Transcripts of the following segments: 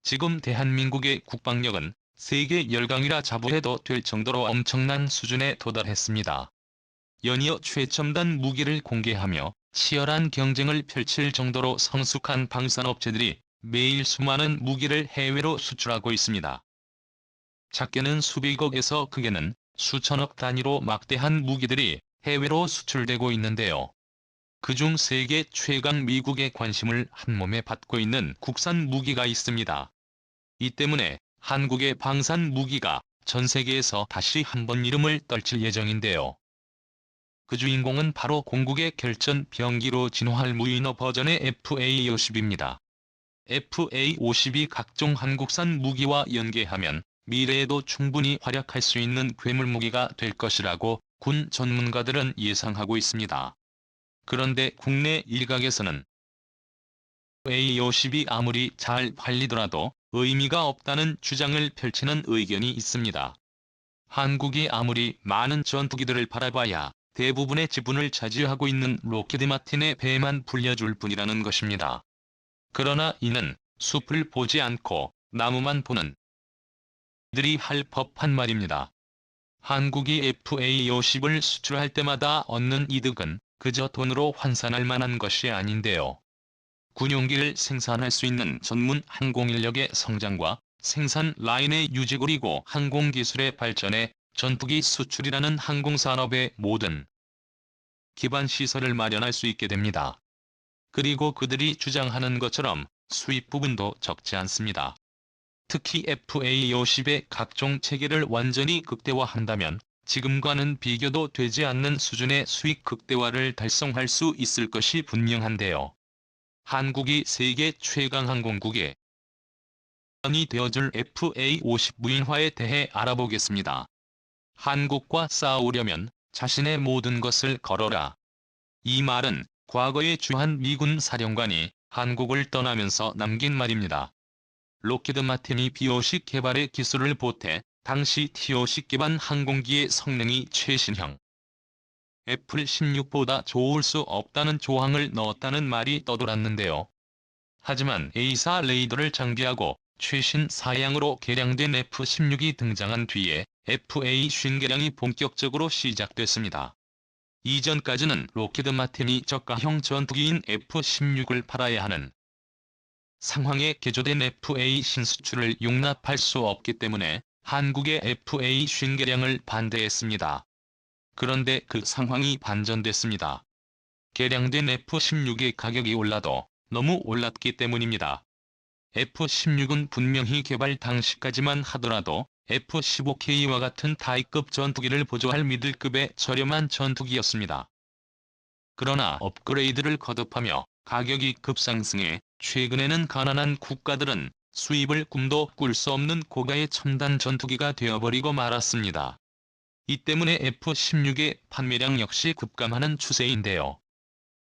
지금 대한민국의 국방력은 세계 열강이라 자부해도 될 정도로 엄청난 수준에 도달했습니다. 연이어 최첨단 무기를 공개하며 치열한 경쟁을 펼칠 정도로 성숙한 방산업체들이 매일 수많은 무기를 해외로 수출하고 있습니다. 작게는 수백억에서 크게는 수천억 단위로 막대한 무기들이 해외로 수출되고 있는데요. 그중 세계 최강 미국의 관심을 한몸에 받고 있는 국산 무기가 있습니다. 이 때문에 한국의 방산 무기가 전 세계에서 다시 한번 이름을 떨칠 예정인데요. 그 주인공은 바로 공국의 결전 병기로 진화할 무인호 버전의 FA-50입니다. FA-50이 각종 한국산 무기와 연계하면 미래에도 충분히 활약할 수 있는 괴물무기가 될 것이라고 군 전문가들은 예상하고 있습니다. 그런데 국내 일각에서는 FA-50이 아무리 잘 팔리더라도 의미가 없다는 주장을 펼치는 의견이 있습니다. 한국이 아무리 많은 전투기들을 바라봐야 대부분의 지분을 차지하고 있는 록히드 마틴의 배만 불려줄 뿐이라는 것입니다. 그러나 이는 숲을 보지 않고 나무만 보는 들이 할 법한 말입니다. 한국이 FA-50을 수출할 때마다 얻는 이득은 그저 돈으로 환산할 만한 것이 아닌데요. 군용기를 생산할 수 있는 전문 항공인력의 성장과 생산 라인의 유지 그리고 항공기술의 발전에 전투기 수출이라는 항공산업의 모든 기반 시설을 마련할 수 있게 됩니다. 그리고 그들이 주장하는 것처럼 수입 부분도 적지 않습니다. 특히 FA-50의 각종 체계를 완전히 극대화한다면 지금과는 비교도 되지 않는 수준의 수익 극대화를 달성할 수 있을 것이 분명한데요. 한국이 세계 최강 항공국의 이 되어줄 FA-50 무인화에 대해 알아보겠습니다. 한국과 싸우려면 자신의 모든 것을 걸어라. 이 말은 과거에 주한 미군 사령관이 한국을 떠나면서 남긴 말입니다. 록히드 마틴이 B-50 개발의 기술을 보태 당시 T-50 기반 항공기의 성능이 최신형 F-16보다 좋을 수 없다는 조항을 넣었다는 말이 떠돌았는데요. 하지만 A사 레이더를 장비하고 최신 사양으로 개량된 F-16이 등장한 뒤에 FA-50 개량이 본격적으로 시작됐습니다. 이전까지는 록히드 마틴이 저가형 전투기인 F-16을 팔아야 하는 상황에 개조된 FA 신수출을 용납할 수 없기 때문에 한국의 FA-50 개량을 반대했습니다. 그런데 그 상황이 반전됐습니다. 개량된 F-16의 가격이 올라도 너무 올랐기 때문입니다. F-16은 분명히 개발 당시까지만 하더라도 F-15K와 같은 타이급 전투기를 보조할 미들급의 저렴한 전투기였습니다. 그러나 업그레이드를 거듭하며 가격이 급상승해 최근에는 가난한 국가들은 수입을 꿈도 꿀 수 없는 고가의 첨단 전투기가 되어버리고 말았습니다. 이 때문에 F-16의 판매량 역시 급감하는 추세인데요.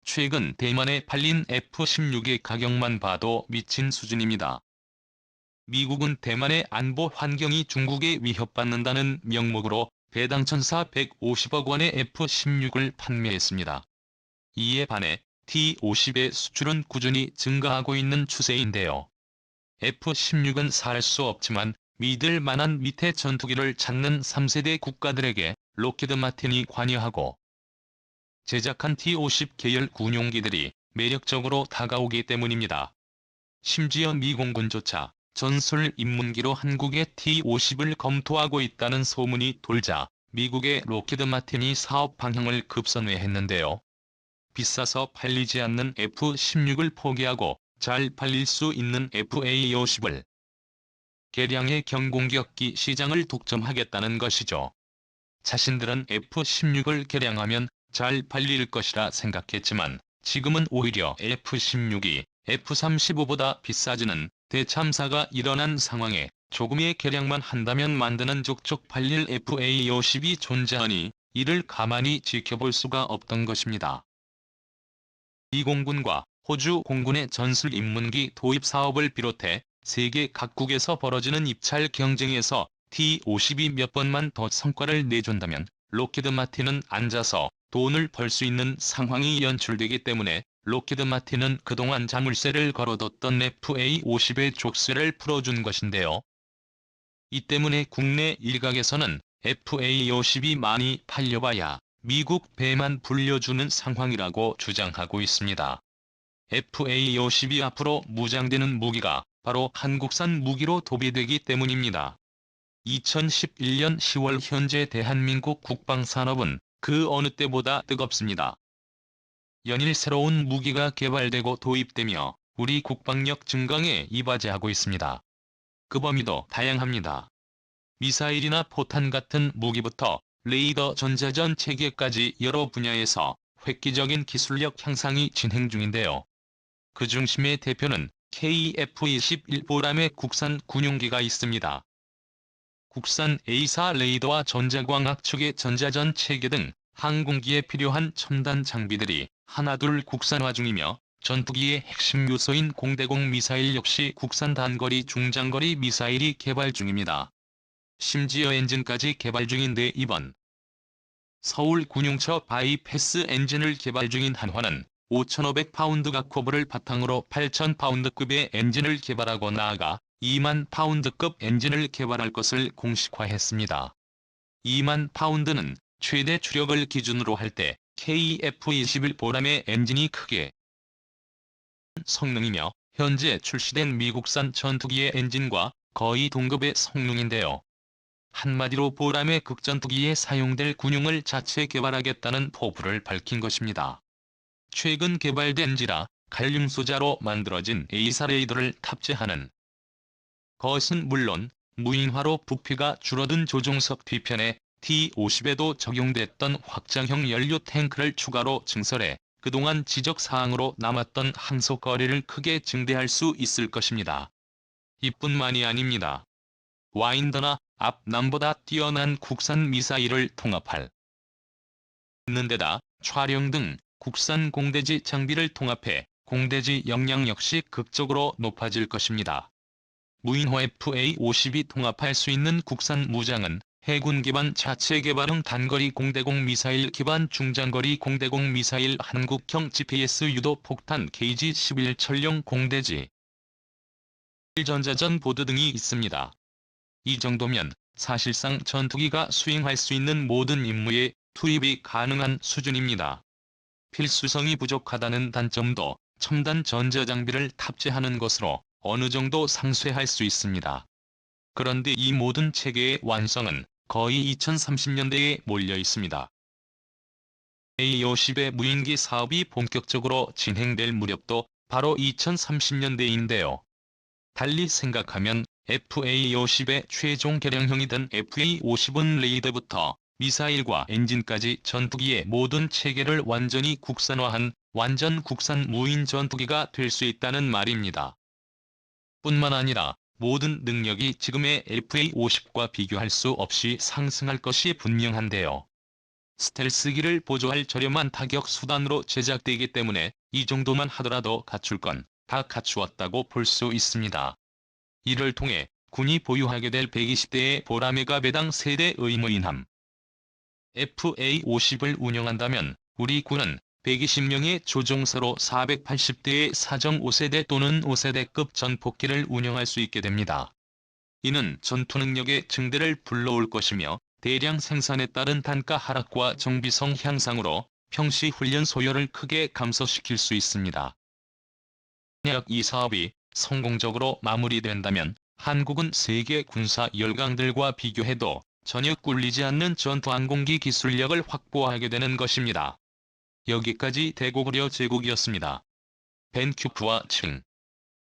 최근 대만에 팔린 F-16의 가격만 봐도 미친 수준입니다. 미국은 대만의 안보 환경이 중국에 위협받는다는 명목으로 배당 1,450억 원의 F-16을 판매했습니다. 이에 반해 T-50의 수출은 꾸준히 증가하고 있는 추세인데요. F-16은 살 수 없지만 믿을 만한 밑의 전투기를 찾는 3세대 국가들에게 록히드 마틴이 관여하고 제작한 T-50 계열 군용기들이 매력적으로 다가오기 때문입니다. 심지어 미공군조차 전술 입문기로 한국의 T-50을 검토하고 있다는 소문이 돌자 미국의 록히드 마틴이 사업 방향을 급선회했는데요. 비싸서 팔리지 않는 F-16을 포기하고 잘 팔릴 수 있는 FA-50을 개량해 경공격기 시장을 독점하겠다는 것이죠. 자신들은 F-16을 개량하면 잘 팔릴 것이라 생각했지만 지금은 오히려 F-16이 F-35보다 비싸지는 대참사가 일어난 상황에 조금의 개량만 한다면 만드는 족족 팔릴 FA-50이 존재하니 이를 가만히 지켜볼 수가 없던 것입니다. 미 공군과 호주 공군의 전술 입문기 도입 사업을 비롯해 세계 각국에서 벌어지는 입찰 경쟁에서 T-50이 몇 번만 더 성과를 내준다면 록히드 마틴은 앉아서 돈을 벌 수 있는 상황이 연출되기 때문에 록히드 마틴은 그동안 자물쇠를 걸어뒀던 FA-50의 족쇄를 풀어준 것인데요. 이 때문에 국내 일각에서는 FA-50이 많이 팔려봐야 미국 배만 불려주는 상황이라고 주장하고 있습니다. FA-50이 앞으로 무장되는 무기가 바로 한국산 무기로 도배되기 때문입니다. 2011년 10월 현재 대한민국 국방산업은 그 어느 때보다 뜨겁습니다. 연일 새로운 무기가 개발되고 도입되며 우리 국방력 증강에 이바지하고 있습니다. 그 범위도 다양합니다. 미사일이나 포탄 같은 무기부터 레이더 전자전 체계까지 여러 분야에서 획기적인 기술력 향상이 진행 중인데요. 그 중심의 대표는 KF-21 보람의 국산 군용기가 있습니다. 국산 A사 레이더와 전자광학 측의 전자전 체계 등 항공기에 필요한 첨단 장비들이 하나둘 국산화 중이며 전투기의 핵심 요소인 공대공 미사일 역시 국산 단거리 중장거리 미사일이 개발 중입니다. 심지어 엔진까지 개발 중인데 이번 서울 군용처 바이패스 엔진을 개발 중인 한화는 5,500파운드 각코브를 바탕으로 8,000파운드급의 엔진을 개발하고 나아가 2만 파운드급 엔진을 개발할 것을 공식화했습니다. 2만 파운드는 최대 추력을 기준으로 할 때 KF-21 보람의 엔진이 크게 성능이며 현재 출시된 미국산 전투기의 엔진과 거의 동급의 성능인데요. 한마디로 보람의 극전투기에 사용될 군용을 자체 개발하겠다는 포부를 밝힌 것입니다. 최근 개발된 지라 갈륨 소자로 만들어진 A사 레이더를 탑재하는 것은 물론 무인화로 부피가 줄어든 조종석 뒤편에 T-50에도 적용됐던 확장형 연료 탱크를 추가로 증설해 그동안 지적사항으로 남았던 항속거리를 크게 증대할 수 있을 것입니다. 이뿐만이 아닙니다. 와인더나 앞남보다 뛰어난 국산 미사일을 통합할 있는데다 촬영 등 국산 공대지 장비를 통합해 공대지 역량 역시 극적으로 높아질 것입니다. 무인화 FA-50이 통합할 수 있는 국산 무장은 해군 기반 자체 개발형 단거리 공대공 미사일 기반 중장거리 공대공 미사일 한국형 GPS 유도 폭탄 KG-11 철령 공대지 전자전 보드 등이 있습니다. 이 정도면 사실상 전투기가 수행할 수 있는 모든 임무에 투입이 가능한 수준입니다. 필수성이 부족하다는 단점도 첨단 전자장비를 탑재하는 것으로 어느 정도 상쇄할 수 있습니다. 그런데 이 모든 체계의 완성은 거의 2030년대에 몰려 있습니다. FA-50의 무인기 사업이 본격적으로 진행될 무렵도 바로 2030년대인데요. 달리 생각하면 FA-50의 최종 개량형이던 FA-50은 레이더부터 미사일과 엔진까지 전투기의 모든 체계를 완전히 국산화한 완전 국산 무인 전투기가 될 수 있다는 말입니다. 뿐만 아니라 모든 능력이 지금의 FA-50과 비교할 수 없이 상승할 것이 분명한데요. 스텔스기를 보조할 저렴한 타격 수단으로 제작되기 때문에 이 정도만 하더라도 갖출 건 다 갖추었다고 볼 수 있습니다. 이를 통해 군이 보유하게 될 120대의 보라매가 배당 세대 의무인함 FA-50을 운영한다면 우리 군은 120명의 조종사로 480대의 사정 5세대 또는 5세대급 전폭기를 운영할 수 있게 됩니다. 이는 전투 능력의 증대를 불러올 것이며 대량 생산에 따른 단가 하락과 정비성 향상으로 평시 훈련 소요를 크게 감소시킬 수 있습니다. 만약 이 사업이 성공적으로 마무리된다면 한국은 세계 군사 열강들과 비교해도 전혀 꿀리지 않는 전투항공기 기술력을 확보하게 되는 것입니다. 여기까지 대고구려 제국이었습니다. 벤큐프와 층